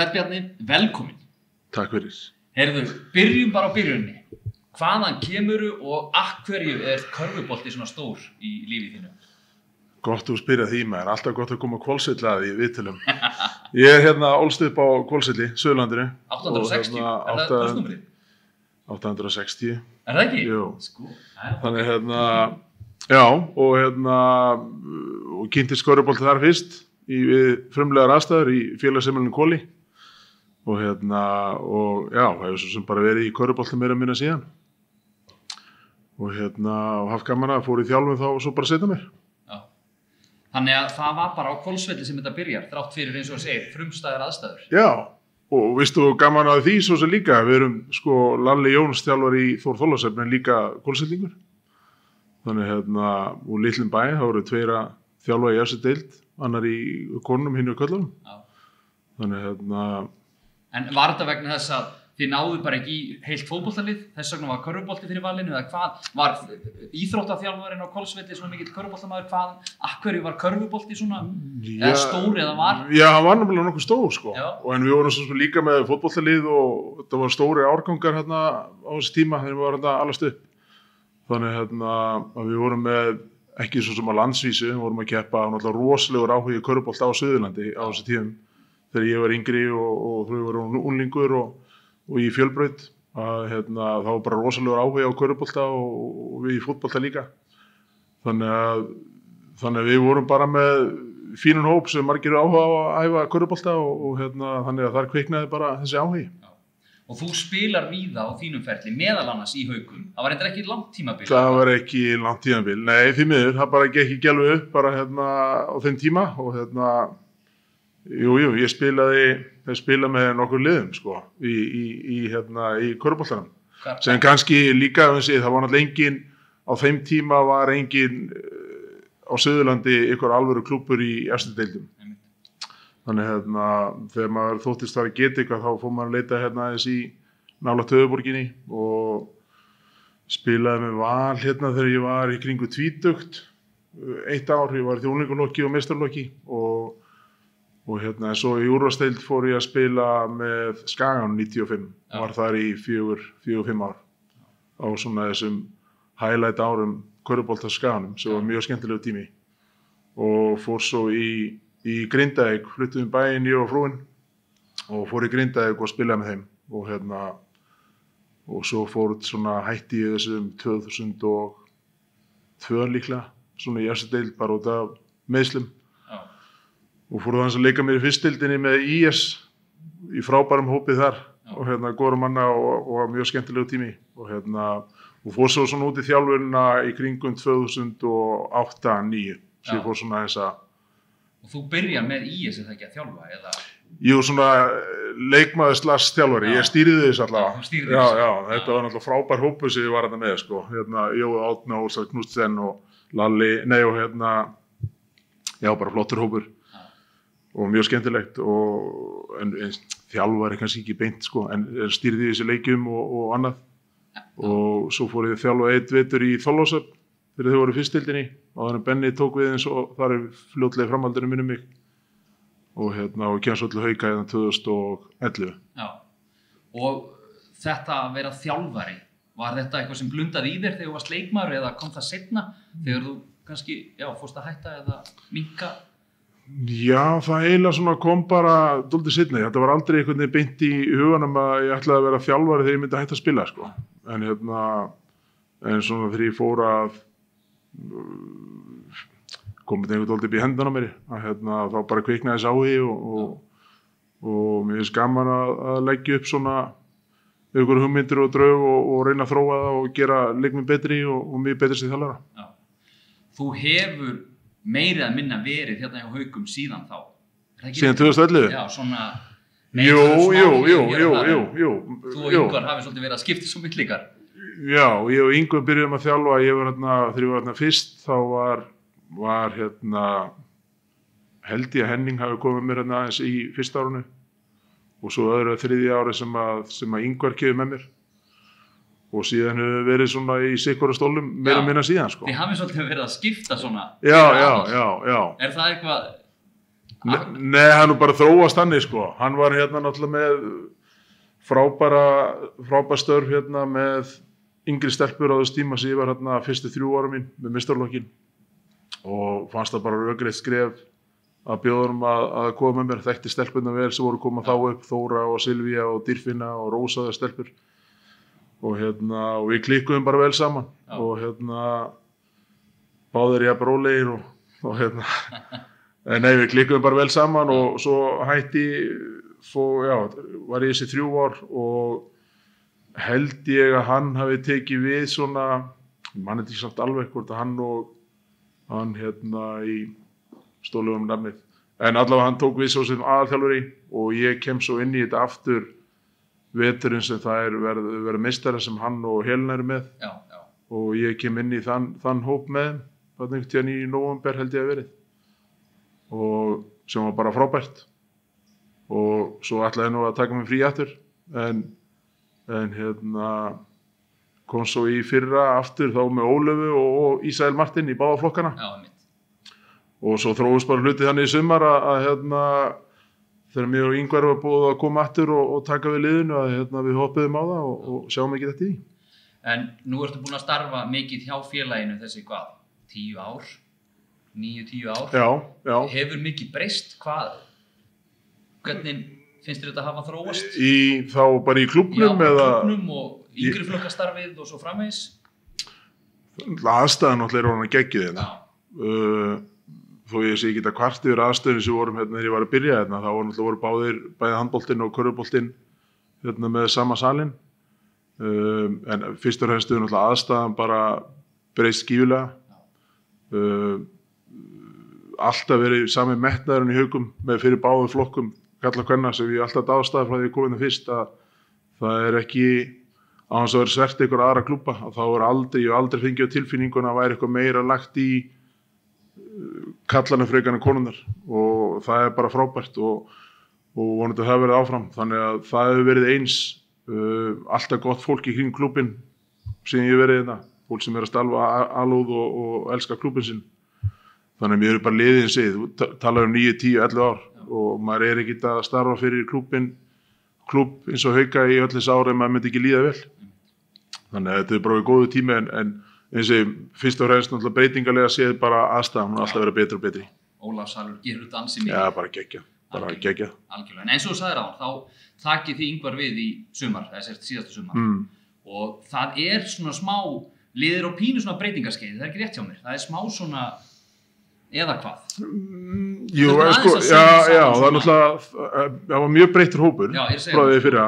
Sveinn Bjarni, velkomin. Takk fyrir. Heyrðu, byrjum bara á byrjunni. Hvaðan kemurðu og af hverju körfubolti svona stór í lífi þínu? Gott að spyrja því maður, alltaf gott að koma á Hvolsvelli að því í viðtölum. Ég ólst upp á Hvolsvelli, Suðurlandinu. 860, það postnúmerið? 860. Það ekki? Jú. Sko. Þannig já, og kynntist körfubolti þar fyrst við frumlegar aðstæður í félagsheimilinu Hvoli. Og hefur svo sem bara verið í körfubolti meira minna síðan. Og haft gaman að fór í þjálfun þá og svo bara setja mér. Þannig að það var bara á Hvolsvelli sem þetta byrjar, þrátt fyrir eins og að segja, frumstæðar aðstæður. Já, og veistu gaman að því svo sem líka, við erum Lalli Jóns þjálfar í Þór Þorlákshöfn en líka Hvolsvellingur. Þannig úr litlum bæ, þá voru tveir að þjálfa í efstu deild, annar í konunum, hinn í köllunum. Þannig En var þetta vegna þess að þið náðu bara ekki í heilt fótboltalið, þess vegna var körfubolti fyrir valinu, eða hvað var íþróttaþjálfarinn á Hvolsvelli svona mikill körfuboltamaður, af hverju var körfubolti svona, eða stór eða var? Já, hann var náttúrulega nokkuð stór, en við vorum svo líka með fótboltalið og þetta var stóri árgangar á þessi tíma þegar við varum allast upp. Þannig að við vorum með, ekki svo sem á landsvísu, við vorum að keppa náttúrulega rosalegur áhugi körfubolta á Suðurlandi á þessi tímum, þegar ég var yngri og þau voru unglingur og í Fjölbraut að þá var bara rosalegur áhugi á körfubolta og við í fótbolta líka. Þannig að við vorum bara með fínan hóp sem margir áhuga á að æfa körfubolta og þannig að þar kviknaði bara þessi áhugi. Og þú spilar víða á þínum ferli, meðal annars í Haukum. Það var ekki langt tímabil. Það var ekki langt tímabil. Nei, því miður, það bara gekk ekki alveg upp bara á þeim tíma og jú, ég spilaði með nokkur liðum í körfuboltanum. Sem kannski líka, það var náttúrulega engin, á þeim tíma var engin á Suðurlandi ykkur alvöru klúbbur í efstu deildum. Þannig þegar maður þóttist að geta eitthvað þá fór maður að leita aðeins í nálægt höfuðborginni og spilaði með Val þegar ég var í kringu tvítugt. Eitt ár, ég var í unglingalokki og meistaralokki og svo í úrvalsdeild fór ég að spila með Skaganum 95 og var þar í 4-5 ár á svona þessum highlight árum körfubolta Skaganum sem var mjög skemmtilegu tími og fór svo í Grindavík, fluttum bæinn ég og frúin og fór í Grindavík og spilaði með þeim og svo fór hætti ég þessum 2002 líklega svona í efstu deild bara út af meiðslum og fór það að leika mér í fyrstdeildinni með IS í frábærum hópið þar og góðra manna og mjög skemmtilegu tími og fór svo út í þjálfunina í kringum 2008-2009 sem ég fór aðeins að. Og þú byrjar með IS eða ekki að þjálfa eða? Ég var leikmaður / þjálfari, ég stýrði þess allavega. Já, þetta var náttúrulega frábær hópur sem ég var með Jói Átna, Ósar Knudsen og Lalli, bara flottur hópur. Og mjög skemmtilegt en þjálfari kannski ekki beint en stýrði þessi leikjum og annað og svo fór ég að þjálfa einn vetur í Þorlákshöfn þegar þau voru í fyrstdeildinni og þannig Benni tók við eins og þar fljótlega í framhaldinu minnum mig og kemst svo til Hauka 2011. Já, og þetta að vera þjálfari, var þetta eitthvað sem blundaði í þér þegar þú varst leikmaður eða kom það seinna þegar þú kannski, fórst að hætta eða minnka? Já, það eiginlega kom bara dálítið seinna. Þetta var aldrei einhvern veginn beint í huganum að ég ætlaði að vera þjálfari þegar ég myndi að hætta að spila, En svona þegar ég fór að komið einhvern dálítið upp í hendana á mér, þá bara kviknaði þess áhugi og mér finnst gaman að leggja upp svona einhverjum hugmyndir og draug og reyna að þróa það og gera leikmenn betri og mjög betri sem þjálfara. Já. Þú hefur meira að minna verið hjá Haukum síðan þá. Síðan 2011? Já, svona... Jú. Þú og Ingvar hafið svolítið verið að skipta svo mitt líkar. Já, ég og Ingvar byrjuðum að þjálfa, þegar ég var fyrst, þá var held ég að Henning hafi komið mér aðeins í fyrsta árinu og svo öðru þriðja ári sem að Ingvar kemur með mér. Og síðan hefur verið svona í sikkoru stólum meira og minna síðan. Þið hafið svolítið verið að skipta svona. Já. Er það eitthvað Nei, hann nú bara þróast þannig sko. Hann var hérna náttúrulega með frábær störf hérna með yngri stelpur á þess tíma sem ég var hérna fyrstu 3 ára mín með meistaraflokkin og fannst það bara rökrétt skref að bjóða honum að koma með mér, þekkti stelpurnar vel sem voru að koma þá upp, Þóra og Silvía og Dýrfinna og Rósaðar stelpur og og við klikkuðum bara vel saman og báðir jafn rólegir og nei, við klikkuðum bara vel saman og svo var ég þessi 3 ár og held ég að hann hafi tekið við svona, mann ekki samt alveg hvort að hann og hann í stólugum nafnið, en allavega hann tók við svo sem aðalþjálfari og ég kem svo inn í þetta aftur veturinn sem það verið meistara sem hann og Helena eru með og ég kem inn í þann hóp með þeim einhvern tíðan í nóvember held ég að verið og sem var bara frábært og svo ætlaði nú að taka mig frí aftur en kom svo í fyrra aftur þá með Ólöfu og Ísrael Martin í báða flokkana og svo þróist bara hluti þannig í sumar að þegar mér og Ingvar var búið að koma aftur og taka við liðinu að við hoppuðum á það og sjáum ekki þetta í. En nú ertu búin að starfa mikið hjá félaginu þessi 10 ár? 9-10 ár? Já. Hefur mikið breyst? Hvernig finnst þér þetta að hafa þróast? Þá bara í klúbbnum eða? Já, klúbbnum og yngri flokkastarfið og svo framvegis? Aðstæðan náttúrulega er orðin geggjuð hérna. Þó ég sé ekki að kvart yfir aðstöðunum sem vorum hérna þegar ég var að byrja hérna, þá voru bæði handboltinn og körfuboltinn hérna með sama salinn. En fyrst og fremst hefur náttúrulega aðstæðan bara breyst gífulega. Alltaf verið sami metnaðurinn í haugum með fyrir báðum flokkum kalla kvenna sem ég alltaf dáðstæði frá því ég kom hérna fyrst að það er ekki á þess að vera svert ykkur aðra klúbba og þá ég aldrei fengið á tilfinninguna að væri eitthvað meira lagt í kallarnir frekar en konurnar og það er bara frábært og vonandi það verið áfram þannig að það hefur verið eins alltaf gott fólk í kring klúbbinn sem ég verið hérna, fólk sem er að stalfa alúð og elska klúbbinn sinn þannig að mér er bara liðið eins þú talar 9, 10, 11 ár og maður er ekki að starfa fyrir klúbb eins og Hauka í öll þessi ári en maður myndi ekki líða vel þannig að þetta er bara góðu tími en eins og fyrst og fremst náttúrulega breytingarlega séð bara aðstæðan og alltaf vera betri og betri. Ólafshalur gerur þetta ansi mikið. Já, bara geggjað. Algjörlega. En eins og þú sagðir á, þá takið þið Ingvar við í sumar, síðasta sumar. Og það er svona smá, liðir á pínu svona breytingarskeið, það er ekki rétt hjá mér. Það er smá svona, eða hvað? Jú, sko, já, það er náttúrulega, það var mjög breyttur hópur frá því fyrra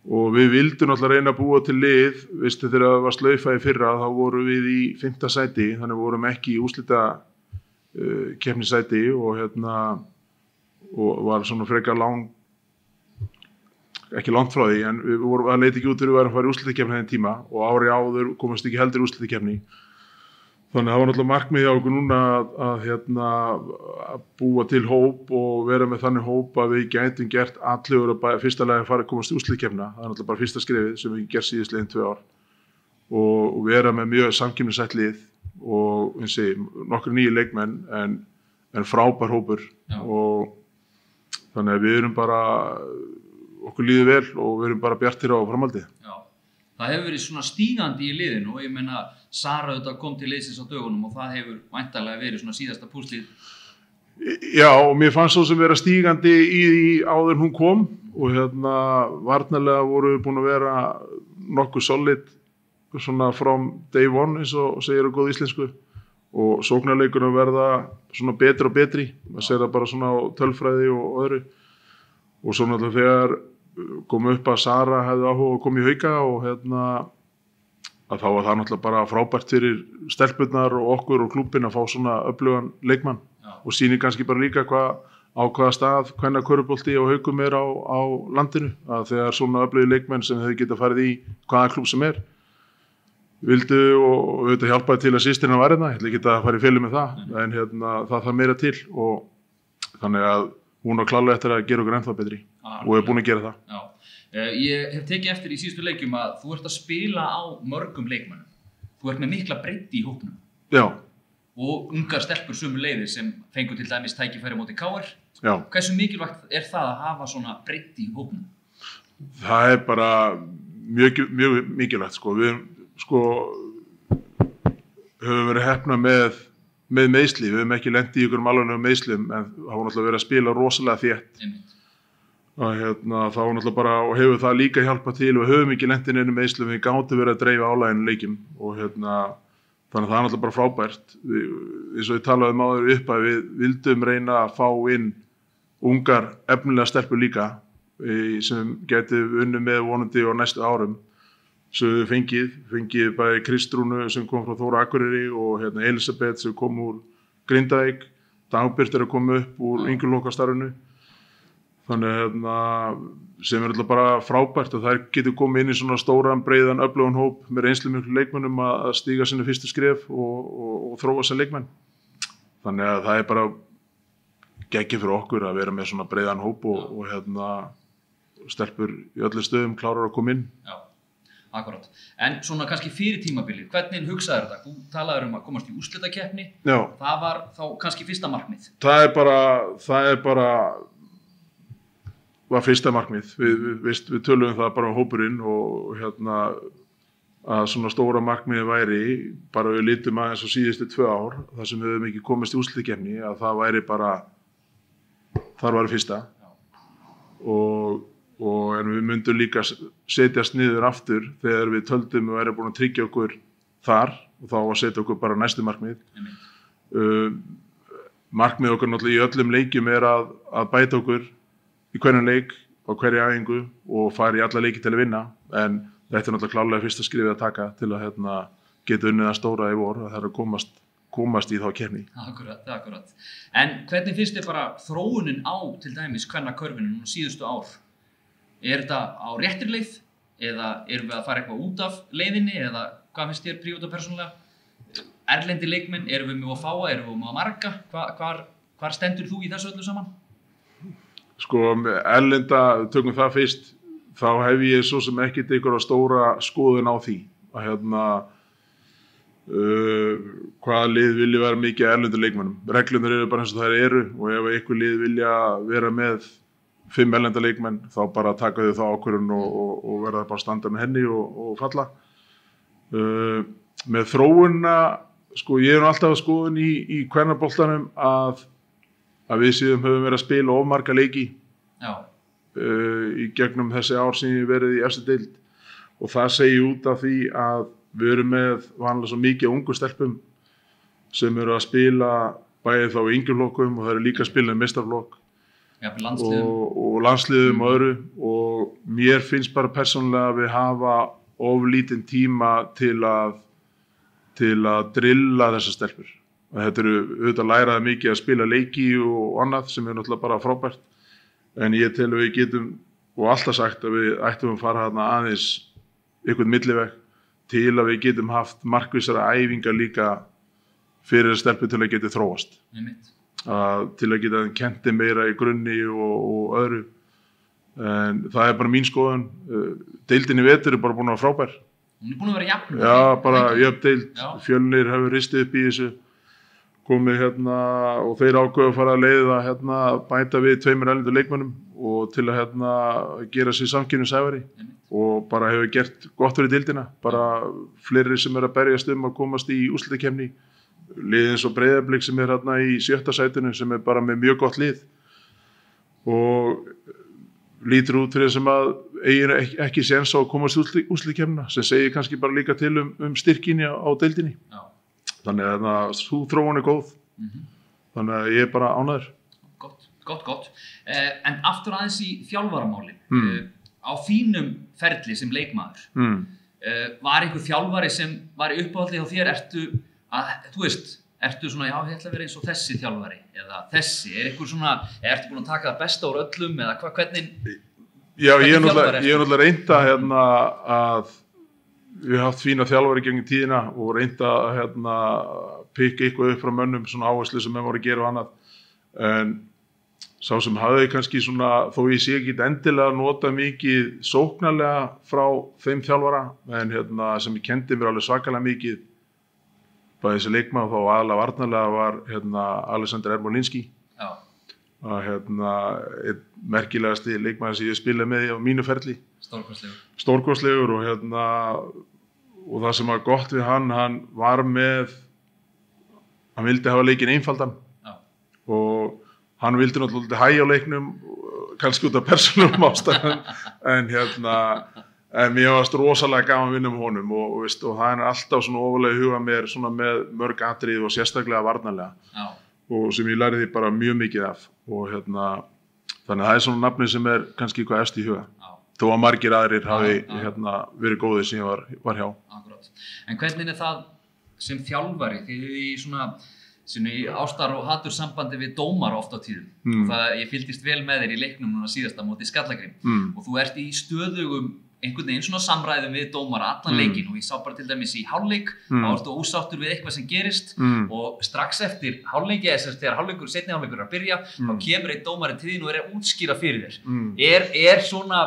og við vildum náttúrulega reyna að búa til lið, veistu þegar það var slaufa í fyrra þá vorum við í 5. sæti, þannig vorum ekki í úrslita keppnissæti og var svona frekar ekki langt frá því, en við vorum að leita ekki út þegar við værum að fara í úrslitakeppni þennan tíma og ári áður komast ekki heldur í úrslitakeppni. Þannig að það var náttúrulega markmiðið á okkur núna að búa til hóp og vera með þannig hóp að við gætum gert allir fyrsta lagi að komast í úrslitakeppnina. Það er náttúrulega bara fyrsta skrefið sem við gert síðastliðin 2 ár og vera með mjög samkeppnissætt lið og nokkrir nýjir leikmenn en frábær hópur og þannig að við erum bara okkur líður vel og við erum bara bjartir á framhaldið. Já. Það hefur verið svona stígandi í liðinu og ég meina Sara auðvitað kom til liðsins á dögunum og það hefur væntanlega verið svona síðasta púslið. Já, og mér fannst svo sem vera stígandi í áður en hún kom og varnarlega voru við búin að vera nokkuð solid svona from day one eins og segir á góð íslensku og sóknarleikurinn verða svona betri og betri. Maður segir það bara svona á tölfræði og öðru og svo náttúrulega þegar kom upp að Sara hefði áhuga að koma í Hauka og að þá var það náttúrulega bara frábært fyrir stelpurnar og okkur og klúbbinn að fá svona öflugan leikmann og sýnir kannski bara líka á hvaða stað hvenær körfubolti og Haukum er á landinu að þegar svona öflugi leikmenn sem þau geta farið í hvaða klúbb sem er vildu og auðvitað hjálpaði til að systirna var hérna, ég ætla ekki að fara í félum með það en það þarf meira til og þannig að hún á klálega eftir að gera okkur ennþá betri og er búin að gera það. Já. Ég hef tekið eftir í síðustu leikjum að þú ert að spila á mörgum leikmönnum. Þú ert með mikla breidd í hópnum. Já. og ungar stelpur sömuleiðis sem fengu til dæmis tækifæri á móti KR. Já. Hversu mikilvægt það að hafa svona breidd í hópnum? Það bara mjög mikilvægt, sko. Við höfum verið heppnað með meiðsli. Við höfum ekki lent í einhverjum alvarlegum meiðslum, en það var náttúrulega verið að spila rosalega þétt. Það var náttúrulega bara, og hefur það líka hjálpað til, við höfum ekki lent í neinum meiðslum, við gátum verið að dreifa álaginu leikjum og þannig að það náttúrulega bara frábært. Eins og við talaðum áður upp að við vildum reyna að fá inn ungar efnilega stelpur líka sem geti unnið með vonandi á næstu árum. Svo við fengið bæði Kristrúnu sem kom frá Þóra Akureyri og Elisabeth sem kom úr Grindavík, Dagbjört að koma upp úr yngurlokastarfinu. Þannig sem alltaf bara frábært og þær getur komið inn í svona stóran, breiðan, öflugan hóp með reynslumiklu leikmönnum að stíga sinni fyrstu skref og þróa sem leikmenn. Þannig að það bara geggjað fyrir okkur að vera með svona breiðan hóp og stelpur í öllu stöðum klárar að koma inn. Já, akkurat. En svona kannski fyrir tímabilið, hvernig hugsaðir þetta? Þú talaðir að komast í úrslitakeppni. Já. Það var þá kannski fyrsta markmið. Það var fyrsta markmið. Við töluðum það bara hópurinn og að svona stóra markmiði væri, bara við lítum aðeins á síðustu 2 ár, þar sem við höfum ekki komist í úrslitakeppni, að það væri bara, þar var fyrsta. En við myndum líka setjast niður aftur þegar við töldum að vera búin að tryggja okkur þar og þá að setja okkur bara næstu markmið. Markmið okkur náttúrulega í öllum leikjum að bæta okkur í hverjum leik á hverju æfingu og fara í alla leiki til að vinna, en þetta náttúrulega klárlega fyrsta skrifið að taka til að geta unnið að stóra í vor, að það er að komast í þá keppni. Akkurat. En hvernig finnst þér bara þróunin á til dæmis kvennakörfunum núna síðustu ár? Er þetta á réttri leið eða erum við að fara eitthvað út af leiðinni eða hvað finnst þér prívat og persónulega? Erlendi leikmenn, erum við með að fáa, erum við með að marga? Hvar stendur þú í þessu öllu saman? Sko, erlenda, tökum það fyrst, þá hef ég svo sem ekkert einhverja stóra skoðun á því að hvaða lið vilja vera mikið erlendu leikmönnum. Reglurnar eru bara eins og þær eru og ef einhver lið vilja vera með 5 erlenda leikmenn þá bara taka þau þá ákvörðun og verða bara að standa með henni og falla. Með þróunina, sko, ég alltaf skoðun í kvennaboltanum að við síðan höfum verið að spila of marga leiki í gegnum þessi ár sem ég verið í efstu deild og það segir út af því að við erum með vanlega svo mikið ungu stelpum sem eru að spila bæði þá í yngjurflokkum og það eru líka að spila í meistaraflokk og landsliðum og öðru og mér finnst bara persónulega að við hafa of lítinn tíma til að drilla þessar stelpur. Þetta eru auðvitað að læra mikið að spila leiki og annað sem náttúrulega bara frábært. En ég tel að við getum, og alltaf sagt að við ættum að fara aðeins einhvern milliveg til að við getum haft markvissara æfingar líka fyrir stelpur til að geta þróast. Til að geta kennt meira í grunni og öðru. En það bara mín skoðun. Deildin í vetur bara búin að vera frábær. Hún búin að vera jafn. Já, bara jöfn deild. Fjölnir hefur ristið upp í þessu. Komið og þeir ákveðu að fara að leiða bæta við 2 erlendu leikmönnum og til að gera sér samkeppnishæfari og bara hefur gert gott fyrir deildina, bara fleiri sem að berjast að komast í úrslitakeppni, lið eins og Breiðablik sem í 7. sætinu sem bara með mjög gott lið og lítur út fyrir sem að eigin ekki séns á að komast í úrslitakeppnina sem segir kannski bara líka til styrkinni á deildinni. Þannig að sú þróun góð. Þannig að ég bara ánægður. Gott. En aftur aðeins í þjálfaramáli. Á þínum ferli sem leikmaður, var einhver þjálfari sem var í uppáhaldi hjá þér? Ertu svona, já, ég ætla að vera eins og þessi þjálfari eða þessi? Ertu búin að taka það besta úr öllum eða hvernig? Já, ég er náttúrulega reynt að við haft fína þjálfari gegnum tíðina og reynt að pikka eitthvað upp frá mönnum, svona áherslu sem menn voru að gera og annað. En sá sem hafði kannski svona, þó ég sé ekki endilega nota mikið sóknarlega frá þeim þjálfara, en sem ég kendi mér alveg svakalega mikið bæði þessi leikmaður þá aðalega varnarlega var Alexander Ermolinski að einn merkilegasti leikmaður sem ég spilaði með á mínu ferli. Stórkostlegur og það sem var gott við hann var hann vildi hafa leikinn einfaldan og hann vildi náttúrulega hægja á leiknum kannski út af persónulegum ástæðum en mér varst rosalega gaman að vinna með honum og það er alltaf svona ofalega í huga mér svona með mörg atriði og sérstaklega varnarlega og sem ég læriði bara mjög mikið af og þannig að það er svona nafni sem er kannski hvað efst í huga þó að margir aðrir hafi verið góðir sem ég var hjá. Akkurat. En hvernig er það sem þjálfari þið í svona í ástar- og hatursambandi við dómara oft á tíðum ég fylgdist vel með þér í leiknum núna síðasta móti Skallagrim og þú ert í stöðugum einhvern veginn svona samræðum við dómara allan leikinn og ég sá bara til dæmis í hálfleik þá ertu ósáttur við eitthvað sem gerist og strax eftir hálfleiki þegar seinni hálfleikur er að byrja þá kemur einn dómari til þín og er að útskýra fyrir þér er svona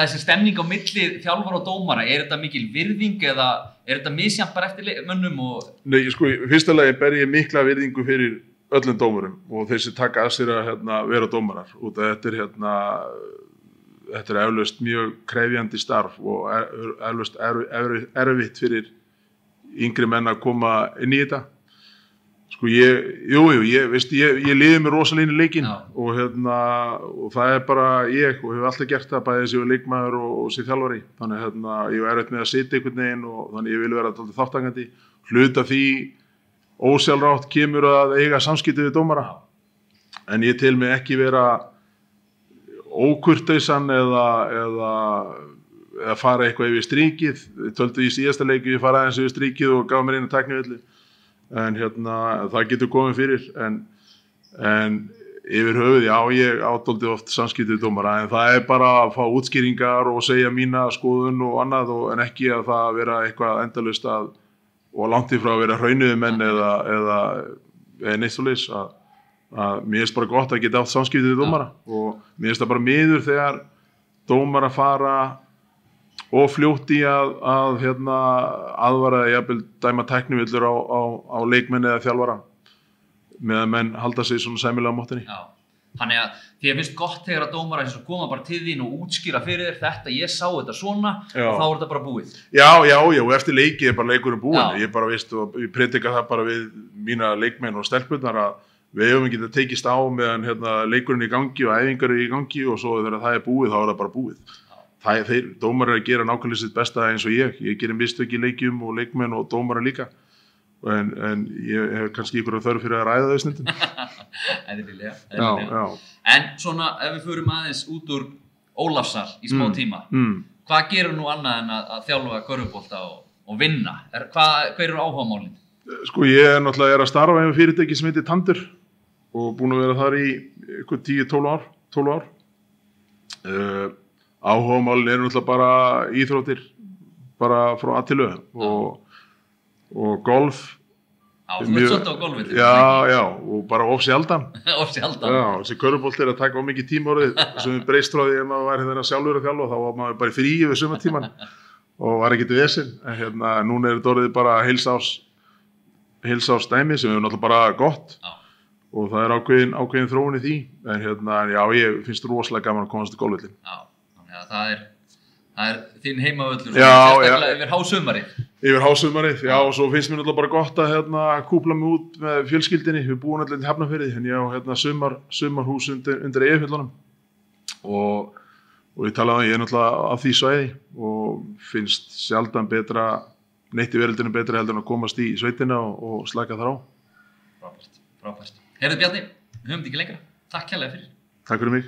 þessi stemning á milli þjálfara og dómara er þetta mikil virðing eða er þetta misjafnt bara eftir mönnum Nei, sko, í fyrsta lagi ber ég mikla virðingu fyrir öllum dómurum og þeir sem taka að sér að vera dómarar út af þetta er eflaust mjög krefjandi starf og eflaust erfitt fyrir yngri menn að koma inn í þetta. Sko ég liði mér rosalega inn í leikinn og það er bara ég og hefur alltaf gert það bæði sem leikmaður og sem þjálfari. Þannig ég var erfitt með að sitja einhvern veginn og þannig ég vil vera dálítið þátttakandi. Hluta því ósjálfrátt kemur að eiga samskipti við dómara. En ég tel mig ekki vera ókurteisan eða fara eitthvað yfir strikið. Töldu í síðasta leiki ég fara aðeins yfir strikið og gaf mér einu tæknivillu. En það getur komið fyrir en yfir höfuð, ég ádóldi oft samskipti við dómara en það er bara að fá útskýringar og segja mína skoðun og annað en ekki að það vera eitthvað endalaust og langt í frá að vera hraunuði menn eða neitt svoleiðis að mér finnst bara gott að geta átt samskipti við dómara og mér finnst það bara miður þegar dómara fara og fljótt í að aðvara eða jafnvel dæma tæknivillur á leikmenn eða þjálfara meðan menn halda sig svona sæmilega á móttinni. Já, þannig að þér finnst gott þegar að dómara eins og koma bara til þín og útskýra fyrir þér þetta, ég sá þetta svona og þá er þetta bara búið. Já, og eftir leiki er bara leikurinn búinn. Ég bara og ég predika það bara við mína leikmenn og stelpurnar að við höfum ekki tekist á meðan leikurinn í gangi og æfingar í gangi og svo þegar það er búið þá er það bara búið. Þeir dómarar að gera nákvæmlega sitt besta eins og ég gerir mistök í leikjum og leikmenn og dómarar líka en ég hef kannski einhverja þörf fyrir að ræða þau stundum. Eðlilega. En svona ef við förum aðeins út úr Ólafssal í smá tíma hvað gerur nú annað en að þjálfa körfubolta og vinna? Hver eru áhugamálin? Sko ég náttúrulega að starfa með fyrirtæki sem heitir Tandur og búin að vera þar í 10-12 ár. Áhugamálin eru náttúrulega bara íþróttir bara frá A til Ö og golf. Þú ert svolítið á golfið. Já, og bara of sjaldan. Of sjaldan. Já, þessi körfubolti er að taka of mikið tíma orðið sem við breyst frá því að maður var hérna sjálfur að þjálfa þá var maður bara í frí yfir sumartímann og var ekkert vesinn. En núna er þetta orðið bara heilsárs dæmi sem er náttúrulega bara gott. Og það er ákveðin þróun í því. En ég finnst rosalega gaman að komast til golfvöllinn. Já, það er þinn heimavöllur sérstaklega yfir hásumarið. Yfir hásumarið, já, og svo finnst mér náttúrulega bara gott að kúpla mig út með fjölskyldinni. Við búum allir í Hafnarfirði, en ég á sumarhús undir Eyjafjöllunum og ég talaði ég er náttúrulega af því svæði og finnst sjaldan betra, neitt í veröldinu betra heldur en að komast í sveitina og slaka þar á. Frábært. Heyrðu Bjarni, við höfum þetta ekki lengra. Takk kærlega fyrir. Takk fyrir mig.